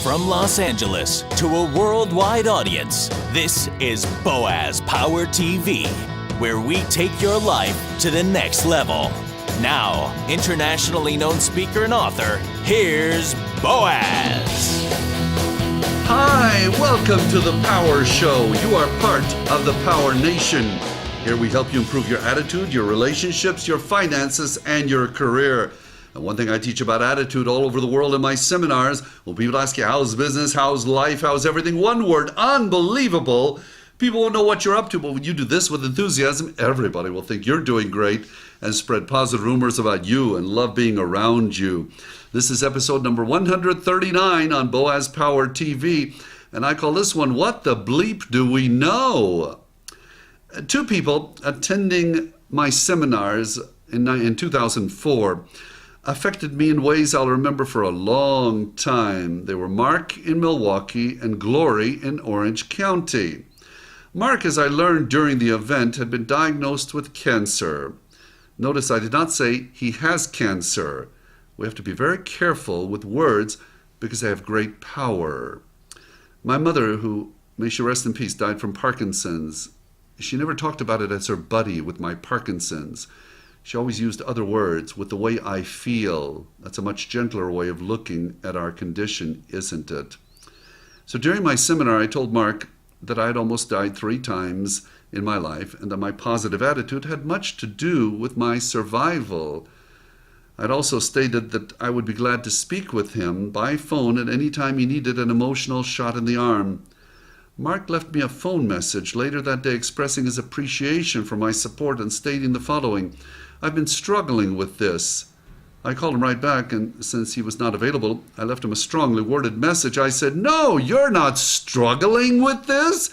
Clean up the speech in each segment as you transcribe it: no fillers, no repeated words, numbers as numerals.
From Los Angeles to a worldwide audience, this is Boaz Power TV, where we take your life to the next level. Now, internationally known speaker and author, here's Boaz. Hi, welcome to the Power Show. You are part of the Power Nation. Here we help you improve your attitude, your relationships, your finances, and your career. And one thing I teach about attitude all over the world in my seminars, when people ask you, how's business, how's life, how's everything? One word, unbelievable. People won't know what you're up to, but when you do this with enthusiasm, everybody will think you're doing great and spread positive rumors about you and love being around you. This is episode number 139 on Boaz Power TV, and I call this one, What the Bleep Do We Know? Two people attending my seminars in 2004 affected me in ways I'll remember for a long time. They were Mark in Milwaukee and Glory in Orange County. Mark, as I learned during the event, had been diagnosed with cancer. Notice I did not say he has cancer. We have to be very careful with words because they have great power. My mother, who, may she rest in peace, died from Parkinson's. She never talked about it as her buddy with my Parkinson's. She always used other words, with the way I feel. That's a much gentler way of looking at our condition, isn't it? So during my seminar, I told Mark that I had almost died 3 times in my life and that my positive attitude had much to do with my survival. I'd also stated that I would be glad to speak with him by phone at any time he needed an emotional shot in the arm. Mark left me a phone message later that day expressing his appreciation for my support and stating the following: I've been struggling with this. I called him right back, and since he was not available, I left him a strongly worded message. I said, no, you're not struggling with this.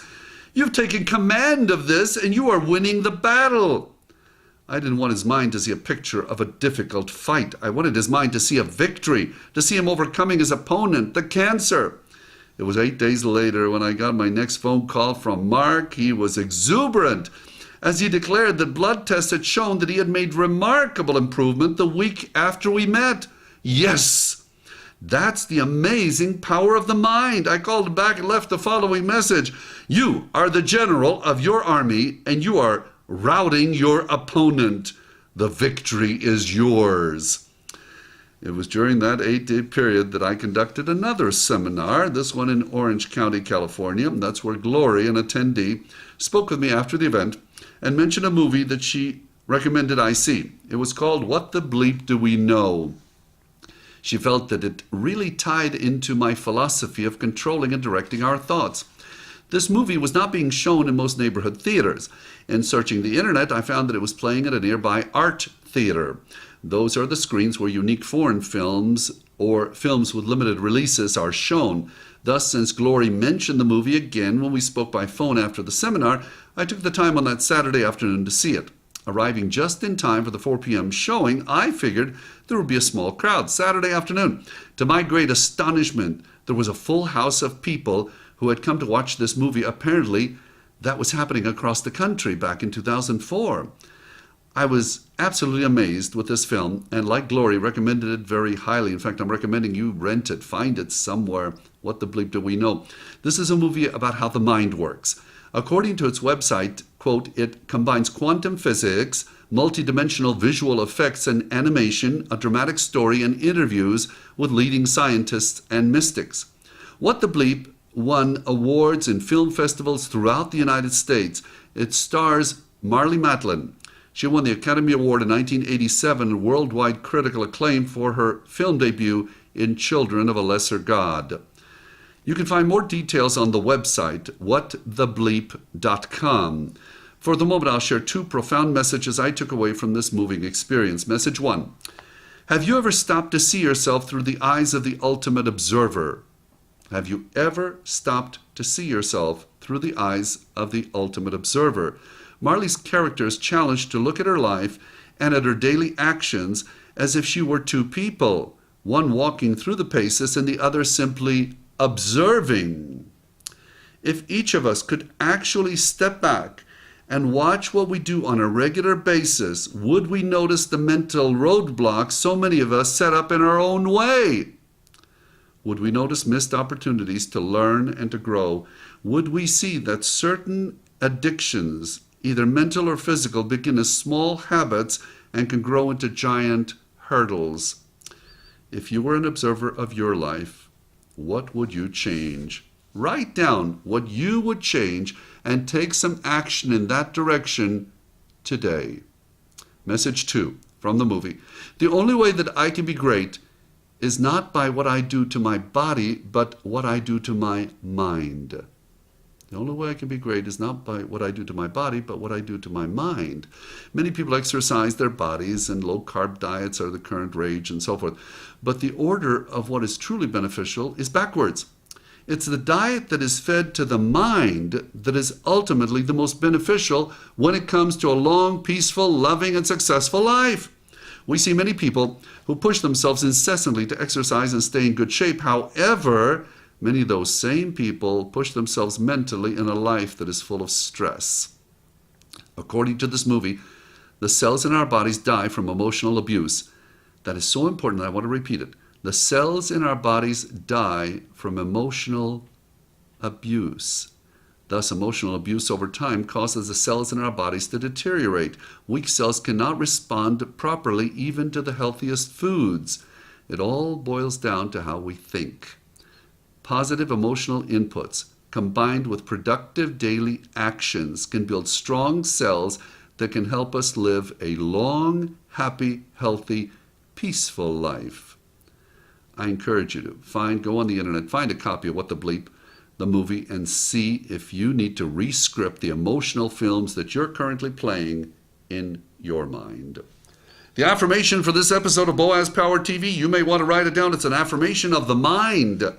You've taken command of this, and you are winning the battle. I didn't want his mind to see a picture of a difficult fight. I wanted his mind to see a victory, to see him overcoming his opponent, the cancer. It was 8 days later when I got my next phone call from Mark. He was exuberant, as he declared that blood tests had shown that he had made remarkable improvement the week after we met. Yes, that's the amazing power of the mind. I called him back and left the following message: you are the general of your army, and you are routing your opponent. The victory is yours. It was during that 8-day period that I conducted another seminar, this one in Orange County, California. That's where Glory, an attendee, spoke with me after the event and mentioned a movie that she recommended I see. It was called What the Bleep Do We Know? She felt that it really tied into my philosophy of controlling and directing our thoughts. This movie was not being shown in most neighborhood theaters. In searching the internet, I found that it was playing at a nearby art theater. Those are the screens where unique foreign films or films with limited releases are shown. Thus, since Glory mentioned the movie again when we spoke by phone after the seminar, I took the time on that Saturday afternoon to see it. Arriving just in time for the 4 p.m. showing, I figured there would be a small crowd Saturday afternoon. To my great astonishment, there was a full house of people who had come to watch this movie. Apparently, that was happening across the country back in 2004. I was absolutely amazed with this film, and like Glory, recommended it very highly. In fact, I'm recommending you rent it, find it somewhere. What the bleep do we know? This is a movie about how the mind works. According to its website, quote, it combines quantum physics, multidimensional visual effects and animation, a dramatic story, and interviews with leading scientists and mystics. What the Bleep won awards in film festivals throughout the United States. It stars Marlee Matlin. She won the Academy Award in 1987 and worldwide critical acclaim for her film debut in Children of a Lesser God. You can find more details on the website, whatthebleep.com. For the moment, I'll share 2 profound messages I took away from this moving experience. Message 1. Have you ever stopped to see yourself through the eyes of the ultimate observer? Have you ever stopped to see yourself through the eyes of the ultimate observer? Marlee's character is challenged to look at her life and at her daily actions as if she were 2 people, one walking through the paces and the other simply observing. If each of us could actually step back and watch what we do on a regular basis, would we notice the mental roadblocks so many of us set up in our own way? Would we notice missed opportunities to learn and to grow? Would we see that certain addictions, either mental or physical, begin as small habits and can grow into giant hurdles? If you were an observer of your life, what would you change? Write down what you would change and take some action in that direction today. Message 2 from the movie. The only way that I can be great is not by what I do to my body, but what I do to my mind. The only way I can be great is not by what I do to my body, but what I do to my mind. Many people exercise their bodies, and low-carb diets are the current rage and so forth. But the order of what is truly beneficial is backwards. It's the diet that is fed to the mind that is ultimately the most beneficial when it comes to a long, peaceful, loving, and successful life. We see many people who push themselves incessantly to exercise and stay in good shape. However, many of those same people push themselves mentally in a life that is full of stress. According to this movie, the cells in our bodies die from emotional abuse. That is so important that I want to repeat it. The cells in our bodies die from emotional abuse. Thus, emotional abuse over time causes the cells in our bodies to deteriorate. Weak cells cannot respond properly even to the healthiest foods. It all boils down to how we think. Positive emotional inputs combined with productive daily actions can build strong cells that can help us live a long, happy, healthy, peaceful life. I encourage you to go on the internet, find a copy of What the Bleep, the movie, and see if you need to re-script the emotional films that you're currently playing in your mind. The affirmation for this episode of Boaz Power TV, you may want to write it down. It's an affirmation of the mind. It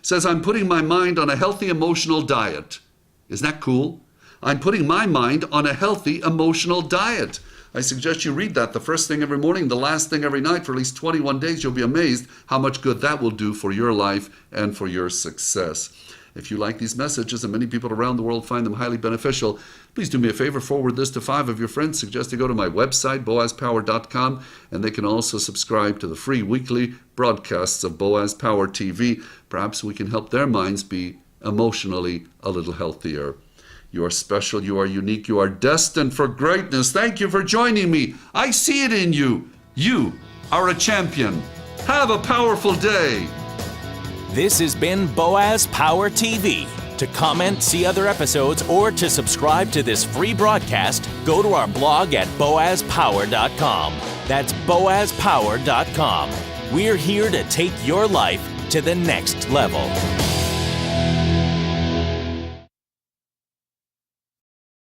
says, I'm putting my mind on a healthy emotional diet. Isn't that cool? I'm putting my mind on a healthy emotional diet. I suggest you read that the first thing every morning, the last thing every night for at least 21 days. You'll be amazed how much good that will do for your life and for your success. If you like these messages, and many people around the world find them highly beneficial, please do me a favor, forward this to 5 of your friends. Suggest they go to my website, boazpower.com, and they can also subscribe to the free weekly broadcasts of Boaz Power TV. Perhaps we can help their minds be emotionally a little healthier. You are special, you are unique, you are destined for greatness. Thank you for joining me. I see it in you. You are a champion. Have a powerful day. This has been Boaz Power TV. To comment, see other episodes, or to subscribe to this free broadcast, go to our blog at boazpower.com. That's boazpower.com. We're here to take your life to the next level.